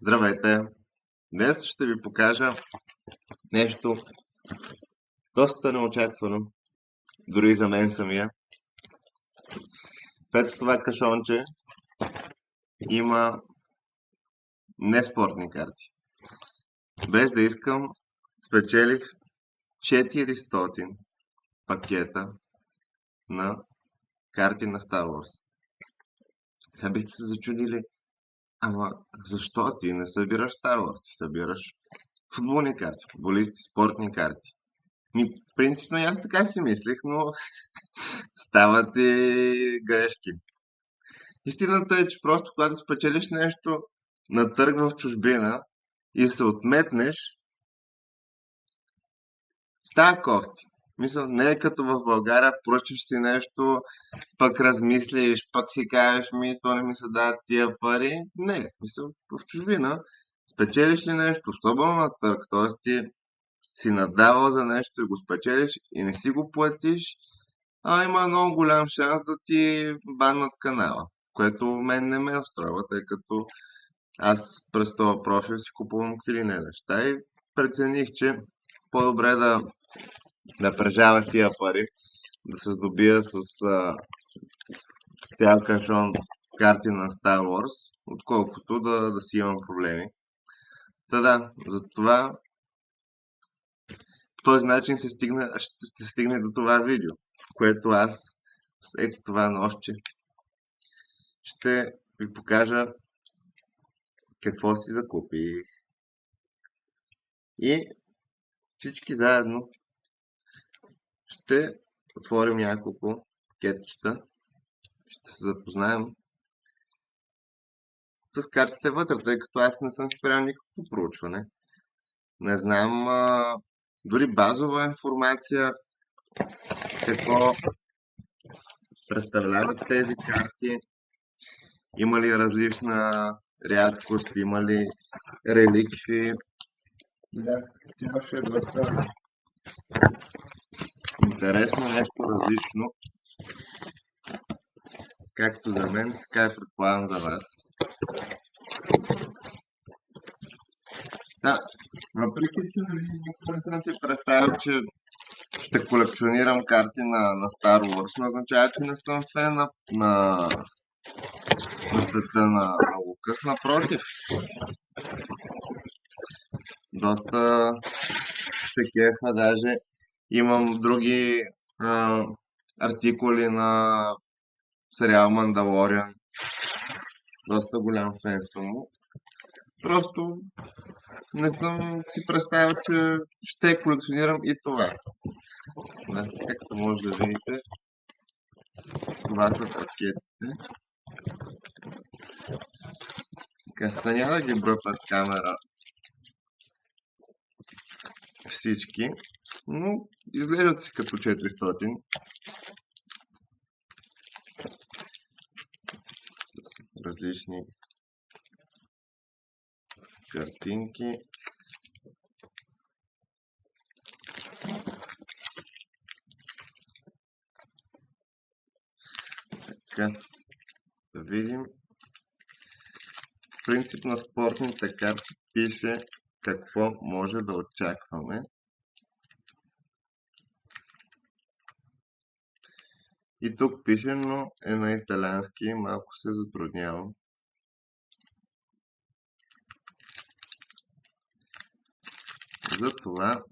Здравейте! Днес ще ви покажа нещо доста неочаквано, дори и за мен самия. В това кашонче има неспортни карти. Без да искам, спечелих 400 пакета на карти на Star Wars. Сега бихте се зачудили, ама защо ти не събираш Star Wars? Ти събираш футболни карти, футболисти, спортни карти. Принципно и аз така си мислех, но стават и грешки. Истината е, че просто когато спечелиш нещо на търг в чужбина и се отметнеш, става кофти. Мисля, не е като в България, поръчаш си нещо, пък размислиш, пък си кажеш то не ми се дават тия пари. Не, мисля, в чужбина спечелиш ли нещо, особено на търг, т.е. ти си надавал за нещо и го спечелиш и не си го платиш, има много голям шанс да ти баннат канала, което мен не ме устроива, тъй като аз през този профил си купувам какви ли не неща и прецених, че по-добре да прежавах тия пари, да се здобия с цял кашон карти на Star Wars, отколкото да си имам проблеми. Та да, затова по този начин ще се стигне до това видео, което аз с ето това нощче ще ви покажа какво си закупих. И всички заедно ще отворим няколко пакетчета. Ще се запознаем с картите вътре, тъй като аз не съм спрял никакво проучване. Не знам дори базова информация какво представляват тези карти. Има ли различна рядкост, има ли реликви. Да, имаше доста интересно, нещо различно. Както за мен, така и предполагам за вас. Да, въпреки че никога не съм си представил, че ще колекционирам карти на Star Wars, не означава, че не съм фен на света на Лукас. Напротив, доста се кефа, даже имам други артикули на сериал Мандалориан. Доста голям фен съм му. Просто не съм си представил, че ще колекционирам и това. Да, както може да видите, това са пакетите. Така, няма да ги броя пред камера всички, но изглеждат си като 400. С различни картинки. Така, да видим. Принцип на спортните карти пише какво може да очакваме. И тук пише, но е на италиански и малко се затруднявам. Затова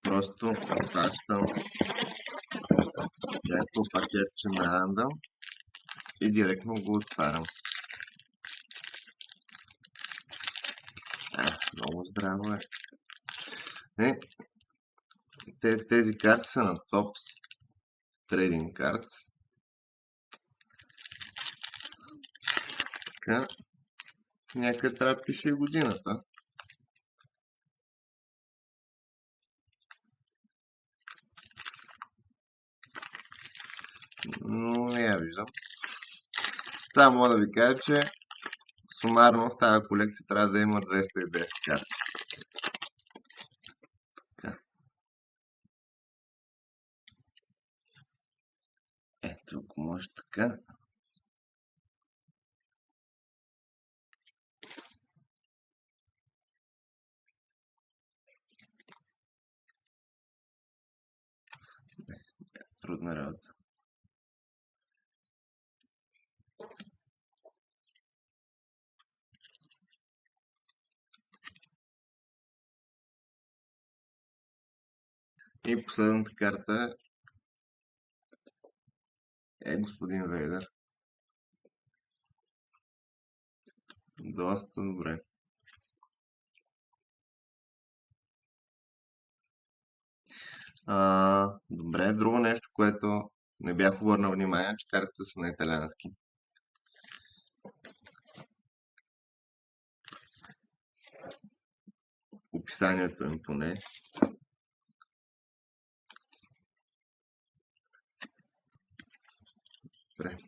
просто хващам някакво пакетче на рандъм и директно го отварям. Много здраво е. Тези карти са на Topps Trading Cards. Така, някъде трябва да пише и годината. Но не я виждам. Само мога да ви кажа, че сумарно в тази колекция трябва да има 210 карти. Така. Ето, ако може така. Трудна работа. И последната карта е господин Вейдър. Доста добре. Добре, друго нещо, което не бях обърнал внимание, че картите са на италиански. Описанието им поне. Добре.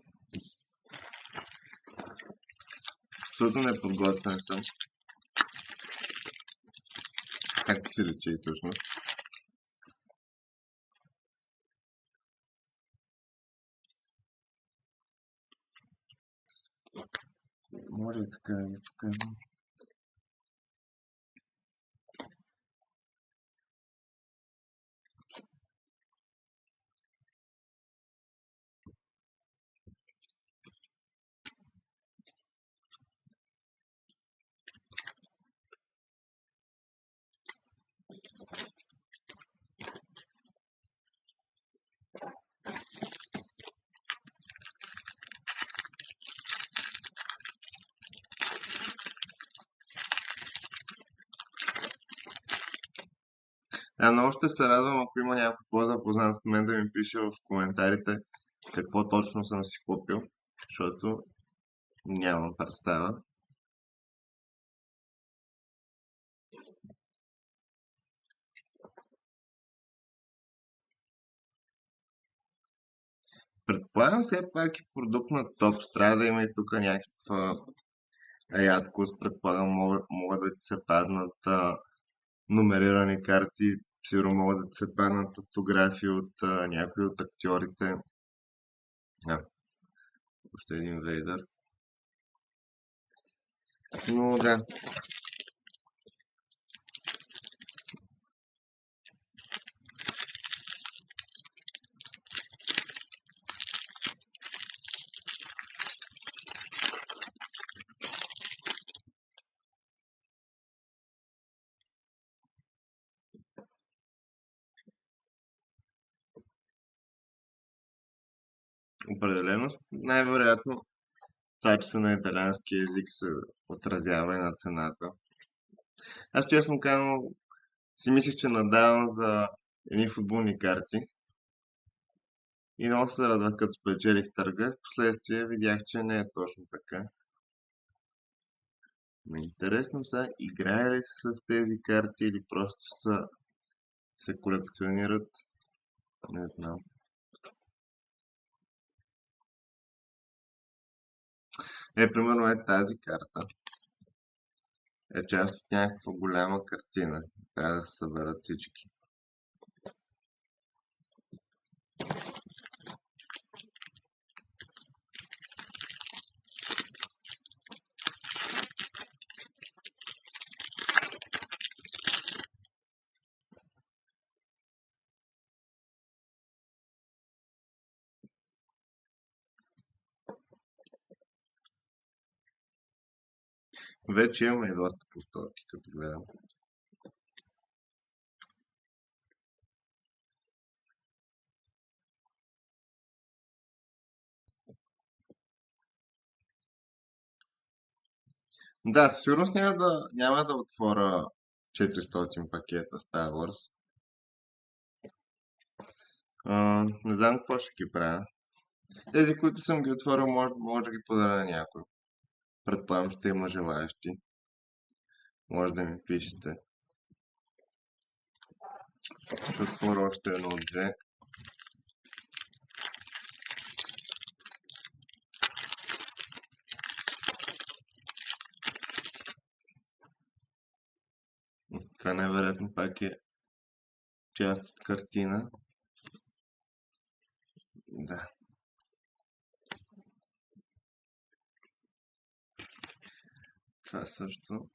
Абсолютно неподготвен съм. Както си личи всъщност. Може и така да ви покажем. Много ще се радвам, ако има някой по-запознат от мен да ми пише в коментарите какво точно съм си купил, защото нямам представа. Предполагам все пак и продукт на топ. Трябва да има и тук някаква рядкост. Предполагам могат да ти се паднат номерирани карти. Сигурно могат да ти се паднат автографии от някои от актьорите. Още един Вейдър. Но да. Определено, най-вероятно това, че са на италиански език, се отразява и на цената. Аз честно казано си мислех, че надавам за едни футболни карти и много се радвах, като спечелих търга. Впоследствие видях, че не е точно така. Но интересно са, играе ли се с тези карти или просто се колекционират? Не знам. Примерно тази карта е част от някаква голяма картина. Трябва да се съберат всички. Вече имаме и доста повторки, като гледам. Да, със сигурност няма да отворя 400 пакета Star Wars. Не знам какво ще ги правя. Тези, които съм ги отворил, може да ги подаря на някой. Предполагам, ще има желаящи. Може да ми пишете. Ще отворя още едно от две. Това най-вероятно пак е част от картина. Да. Това също.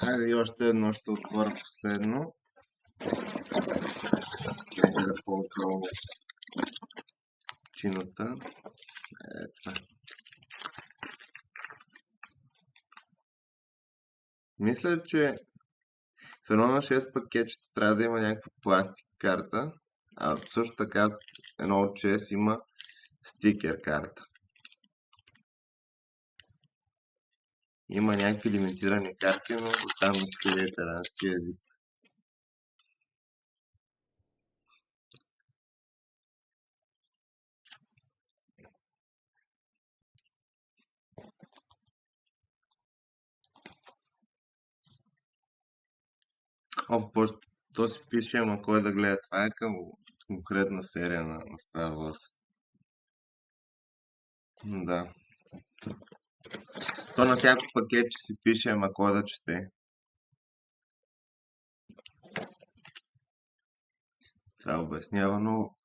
Хайде и още едно ще отворя последно. Нека да ползвам чината. Това. Мисля, че в едно на 6 пакетчета трябва да има някаква пластик карта, а също така едно от 6 има стикер карта. Има някакви лимитирани карти, но там ще е италиански език. То си пише, ама кой да гледа. Това е към конкретна серия на Star Wars. Да. То на всяко пакетче си пише, ама кой да чете. Това обяснява, но...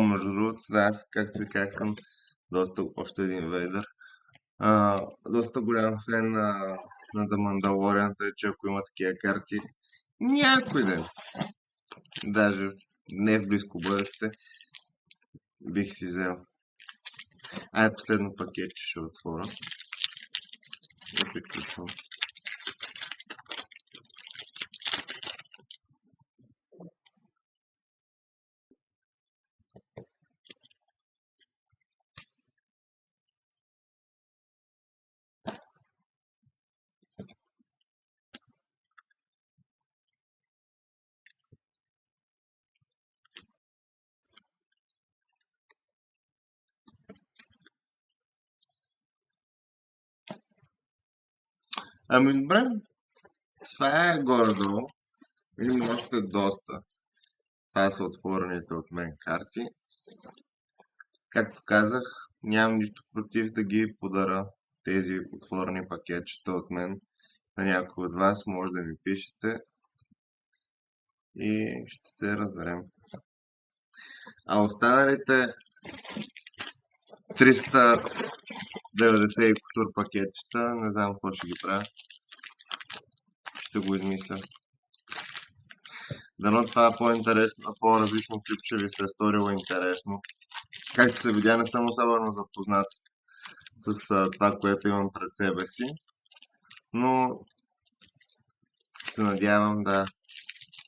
Между другото, да, аз, както ви казах, съм още един Вейдър. Доста голям фен на The Mandalorian, тъй че ако има такива карти, някой ден, даже не в близко бъдеще, бих си взел. Последно пакетче ще отворя. И приключвам. Добре, това е горе-долу. Има още доста. Това са отворените от мен карти. Както казах, нямам нищо против да ги подаря тези отворени пакетчета от мен на някой от вас. Може да ми пишете и ще се разберем. А останалите 390 и кутур пакетчета, не знам какво ще ги правя. Ще го измисля. Дано това е по-интересно, по-различно клипче ви се е сторило интересно. Както се видя, не съм особено запознат с това, което имам пред себе си, но се надявам да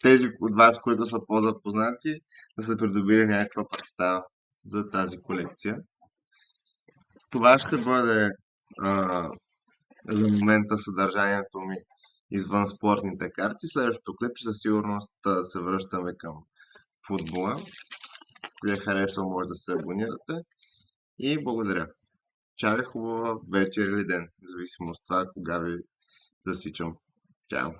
тези от вас, които са по-запознати, да са придобили някаква представа за тази колекция. Това ще бъде за момента съдържанието ми извън спортните карти. Следващото клипче със сигурност се връщаме към футбола. Ако ви е харесало, може да се абонирате. И благодаря. Чао и хубава вечер или ден, в зависимост от това кога ви засичам. Чао!